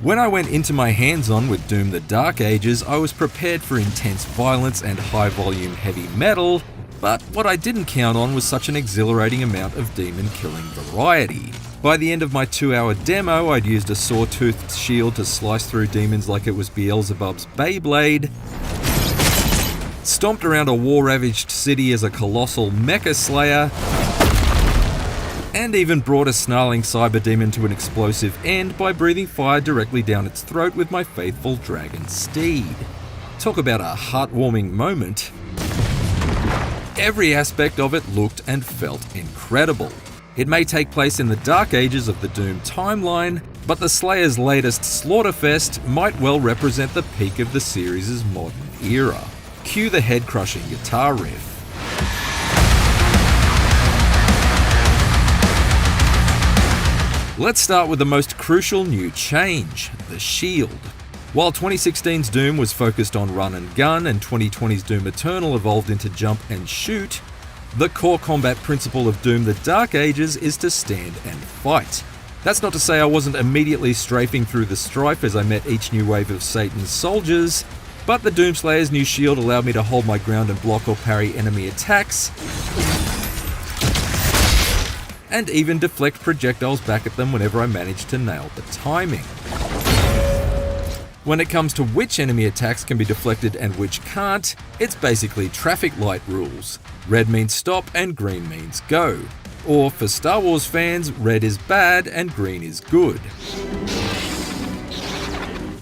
When I went into my hands-on with Doom the Dark Ages, I was prepared for intense violence and high-volume heavy metal, but what I didn't count on was such an exhilarating amount of demon-killing variety. By the end of my 2-hour demo, I'd used a saw-toothed shield to slice through demons like it was Beelzebub's Beyblade, stomped around a war-ravaged city as a colossal Mecha-Slayer, and even brought a snarling Cyberdemon to an explosive end by breathing fire directly down its throat with my faithful dragon steed. Talk about a heartwarming moment. Every aspect of it looked and felt incredible. It may take place in the dark ages of the Doom timeline, but the Slayer's latest Slaughterfest might well represent the peak of the series' modern era. Cue the head-crushing guitar riff. Let's start with the most crucial new change, the shield. While 2016's Doom was focused on run and gun and 2020's Doom Eternal evolved into jump and shoot, the core combat principle of Doom the Dark Ages is to stand and fight. That's not to say I wasn't immediately strafing through the strife as I met each new wave of Satan's soldiers, but the Doomslayer's new shield allowed me to hold my ground and block or parry enemy attacks, and even deflect projectiles back at them whenever I managed to nail the timing. When it comes to which enemy attacks can be deflected and which can't, it's basically traffic light rules. Red means stop and green means go. Or for Star Wars fans, red is bad and green is good.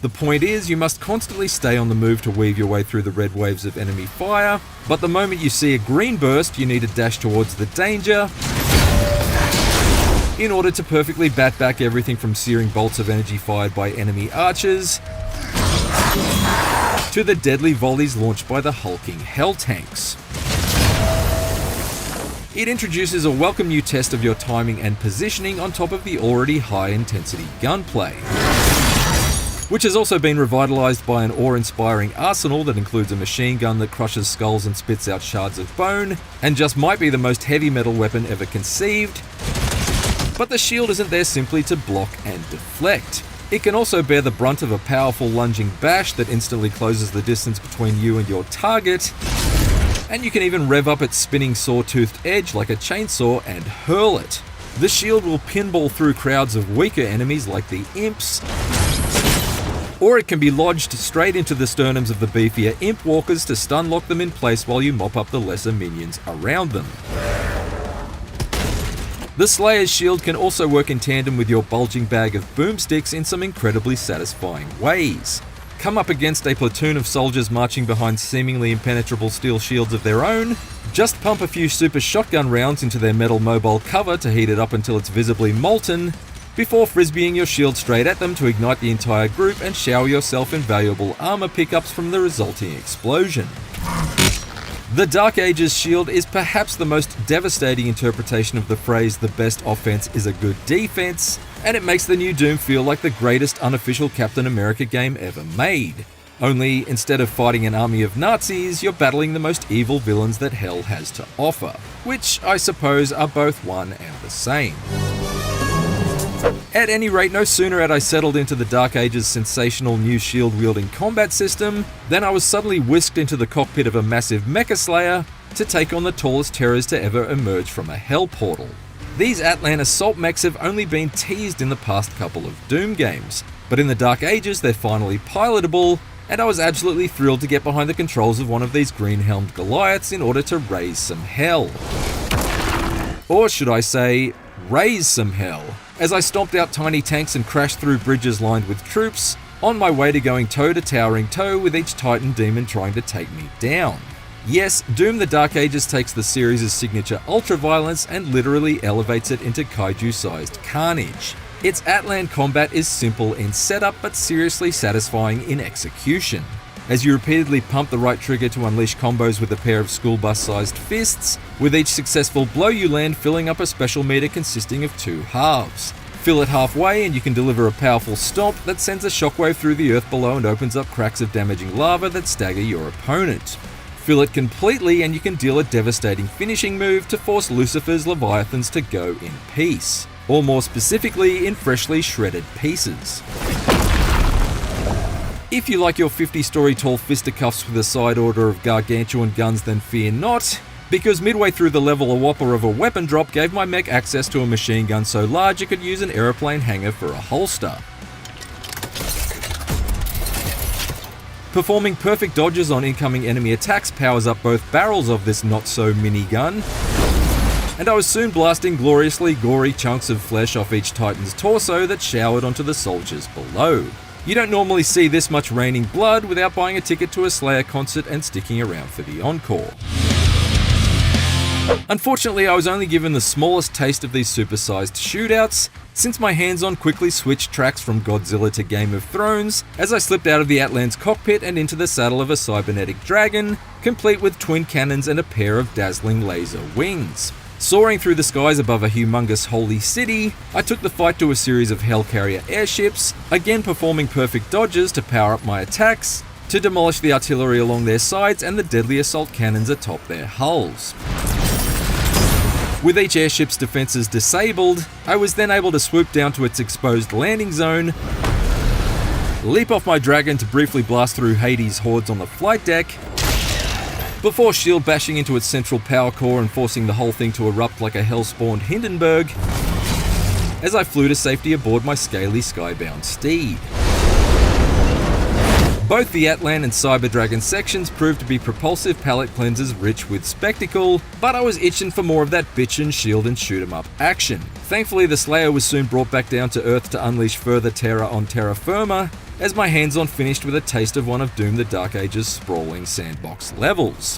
The point is, you must constantly stay on the move to weave your way through the red waves of enemy fire, but the moment you see a green burst, you need to dash towards the danger in order to perfectly bat back everything from searing bolts of energy fired by enemy archers to the deadly volleys launched by the hulking hell tanks. It introduces a welcome new test of your timing and positioning on top of the already high-intensity gunplay, which has also been revitalized by an awe-inspiring arsenal that includes a machine gun that crushes skulls and spits out shards of bone, and just might be the most heavy metal weapon ever conceived. But the shield isn't there simply to block and deflect. It can also bear the brunt of a powerful lunging bash that instantly closes the distance between you and your target, and you can even rev up its spinning saw-toothed edge like a chainsaw and hurl it. The shield will pinball through crowds of weaker enemies like the imps, or it can be lodged straight into the sternums of the beefier imp walkers to stun lock them in place while you mop up the lesser minions around them. The Slayer's shield can also work in tandem with your bulging bag of boomsticks in some incredibly satisfying ways. Come up against a platoon of soldiers marching behind seemingly impenetrable steel shields of their own, just pump a few super shotgun rounds into their metal mobile cover to heat it up until it's visibly molten, before frisbeeing your shield straight at them to ignite the entire group and shower yourself in valuable armor pickups from the resulting explosion. The Dark Ages shield is perhaps the most devastating interpretation of the phrase "the best offense is a good defense," and it makes the new Doom feel like the greatest unofficial Captain America game ever made. Only instead of fighting an army of Nazis, you're battling the most evil villains that hell has to offer, which I suppose are both one and the same. At any rate, no sooner had I settled into the Dark Ages' sensational new shield-wielding combat system than I was suddenly whisked into the cockpit of a massive Mecha-Slayer to take on the tallest terrors to ever emerge from a hell portal. These Atlan assault mechs have only been teased in the past couple of Doom games, but in the Dark Ages they're finally pilotable, and I was absolutely thrilled to get behind the controls of one of these green-helmed Goliaths in order to raise some hell. Or should I say, raise some hell, as I stomped out tiny tanks and crashed through bridges lined with troops, on my way to going toe to towering toe with each Titan demon trying to take me down. Yes, Doom the Dark Ages takes the series' signature ultra-violence and literally elevates it into kaiju-sized carnage. Its Atlan combat is simple in setup but seriously satisfying in execution, as you repeatedly pump the right trigger to unleash combos with a pair of school bus-sized fists, with each successful blow you land filling up a special meter consisting of 2 halves. Fill it halfway and you can deliver a powerful stomp that sends a shockwave through the earth below and opens up cracks of damaging lava that stagger your opponent. Fill it completely and you can deal a devastating finishing move to force Lucifer's Leviathans to go in peace, or more specifically in freshly shredded pieces. If you like your 50-story tall fisticuffs with a side order of gargantuan guns, then fear not, because midway through the level a whopper of a weapon drop gave my mech access to a machine gun so large it could use an aeroplane hangar for a holster. Performing perfect dodges on incoming enemy attacks powers up both barrels of this not-so-mini gun, and I was soon blasting gloriously gory chunks of flesh off each Titan's torso that showered onto the soldiers below. You don't normally see this much raining blood without buying a ticket to a Slayer concert and sticking around for the encore. Unfortunately, I was only given the smallest taste of these supersized shootouts, since my hands-on quickly switched tracks from Godzilla to Game of Thrones as I slipped out of the Atlan's cockpit and into the saddle of a cybernetic dragon, complete with twin cannons and a pair of dazzling laser wings. Soaring through the skies above a humongous holy city, I took the fight to a series of Hellcarrier airships, again performing perfect dodges to power up my attacks, to demolish the artillery along their sides and the deadly assault cannons atop their hulls. With each airship's defenses disabled, I was then able to swoop down to its exposed landing zone, leap off my dragon to briefly blast through Hades' hordes on the flight deck, before shield bashing into its central power core and forcing the whole thing to erupt like a hell-spawned Hindenburg, as I flew to safety aboard my scaly skybound steed. Both the Atlan and Cyberdragon sections proved to be propulsive palate cleansers rich with spectacle, but I was itching for more of that bitchin' shield and shoot 'em up action. Thankfully, the Slayer was soon brought back down to Earth to unleash further terror on terra firma, as my hands-on finished with a taste of one of Doom the Dark Age's sprawling sandbox levels.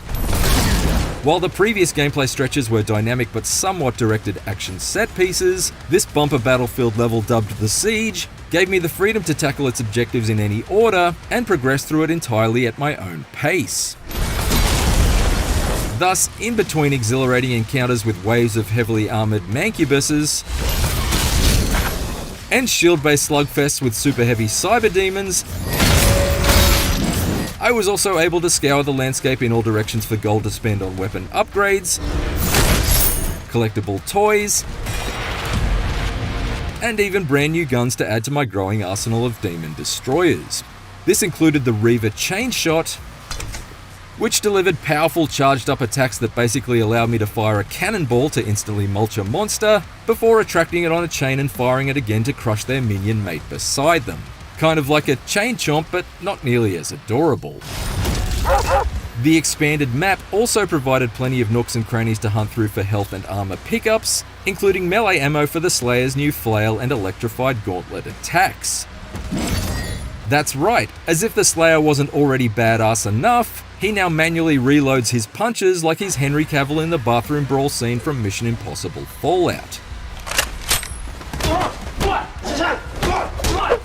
While the previous gameplay stretches were dynamic but somewhat directed action set pieces, this bumper battlefield level dubbed The Siege gave me the freedom to tackle its objectives in any order and progress through it entirely at my own pace. Thus, in between exhilarating encounters with waves of heavily armoured mancubuses and shield-based slugfests with super heavy cyberdemons, I was also able to scour the landscape in all directions for gold to spend on weapon upgrades, collectible toys, and even brand new guns to add to my growing arsenal of demon destroyers. This included the Reaver Chainshot, which delivered powerful charged up attacks that basically allowed me to fire a cannonball to instantly mulch a monster, before attracting it on a chain and firing it again to crush their minion mate beside them. Kind of like a chain chomp, but not nearly as adorable. The expanded map also provided plenty of nooks and crannies to hunt through for health and armor pickups, including melee ammo for the Slayer's new flail and electrified gauntlet attacks. That's right, as if the Slayer wasn't already badass enough, he now manually reloads his punches like he's Henry Cavill in the bathroom brawl scene from Mission Impossible Fallout.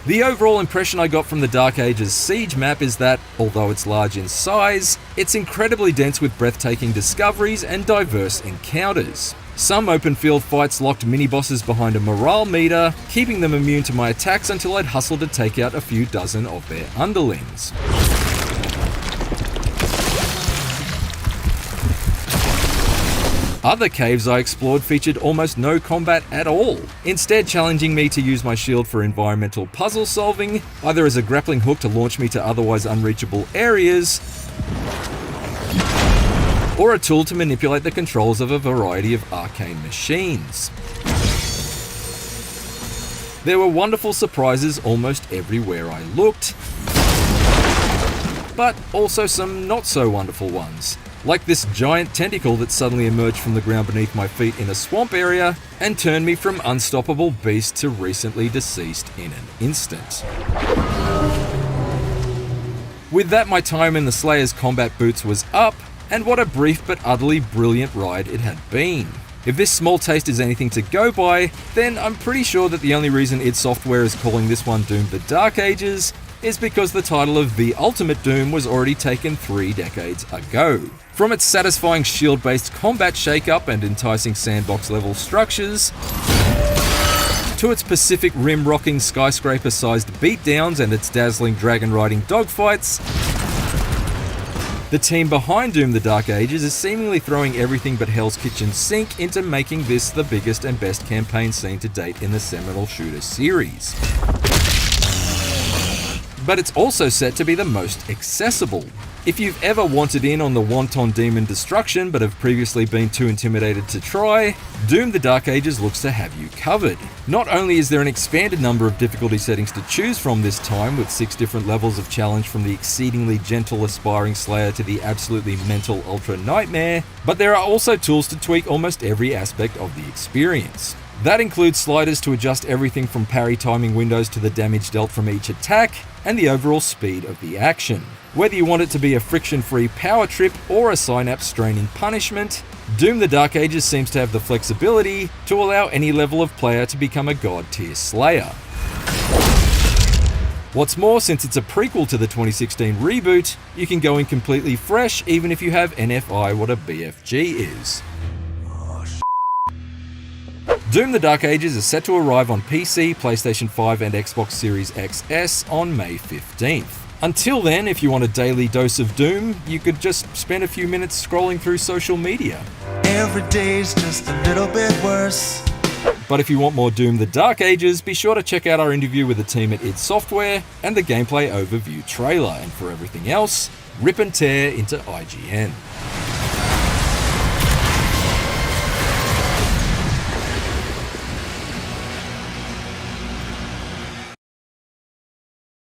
The overall impression I got from the Dark Ages Siege map is that, although it's large in size, it's incredibly dense with breathtaking discoveries and diverse encounters. Some open field fights locked mini-bosses behind a morale meter, keeping them immune to my attacks until I'd hustle to take out a few dozen of their underlings. Other caves I explored featured almost no combat at all, instead challenging me to use my shield for environmental puzzle solving, either as a grappling hook to launch me to otherwise unreachable areas, or a tool to manipulate the controls of a variety of arcane machines. There were wonderful surprises almost everywhere I looked, but also some not so wonderful ones, like this giant tentacle that suddenly emerged from the ground beneath my feet in a swamp area and turned me from unstoppable beast to recently deceased in an instant. With that, my time in the Slayer's combat boots was up, and what a brief but utterly brilliant ride it had been. If this small taste is anything to go by, then I'm pretty sure that the only reason id Software is calling this one Doom the Dark Ages is because the title of The Ultimate Doom was already taken 3 decades ago. From its satisfying shield-based combat shake-up and enticing sandbox-level structures, to its Pacific Rim-rocking skyscraper-sized beatdowns and its dazzling dragon-riding dogfights, the team behind Doom the Dark Ages is seemingly throwing everything but Hell's Kitchen sink into making this the biggest and best campaign seen to date in the seminal shooter series. but it's also set to be the most accessible. If you've ever wanted in on the wanton demon destruction but have previously been too intimidated to try, Doom: The Dark Ages looks to have you covered. Not only is there an expanded number of difficulty settings to choose from this time, with 6 different levels of challenge from the exceedingly gentle aspiring Slayer to the absolutely mental ultra nightmare, but there are also tools to tweak almost every aspect of the experience. That includes sliders to adjust everything from parry timing windows to the damage dealt from each attack, and the overall speed of the action. Whether you want it to be a friction-free power trip or a synapse-straining punishment, Doom: The Dark Ages seems to have the flexibility to allow any level of player to become a god-tier Slayer. What's more, since it's a prequel to the 2016 reboot, you can go in completely fresh even if you have NFI what a BFG is. Doom: The Dark Ages is set to arrive on PC, PlayStation 5 and Xbox Series XS on May 15th. Until then, if you want a daily dose of Doom, you could just spend a few minutes scrolling through social media. Every day's just a little bit worse. But if you want more Doom: The Dark Ages, be sure to check out our interview with the team at id Software and the gameplay overview trailer. And for everything else, rip and tear into IGN.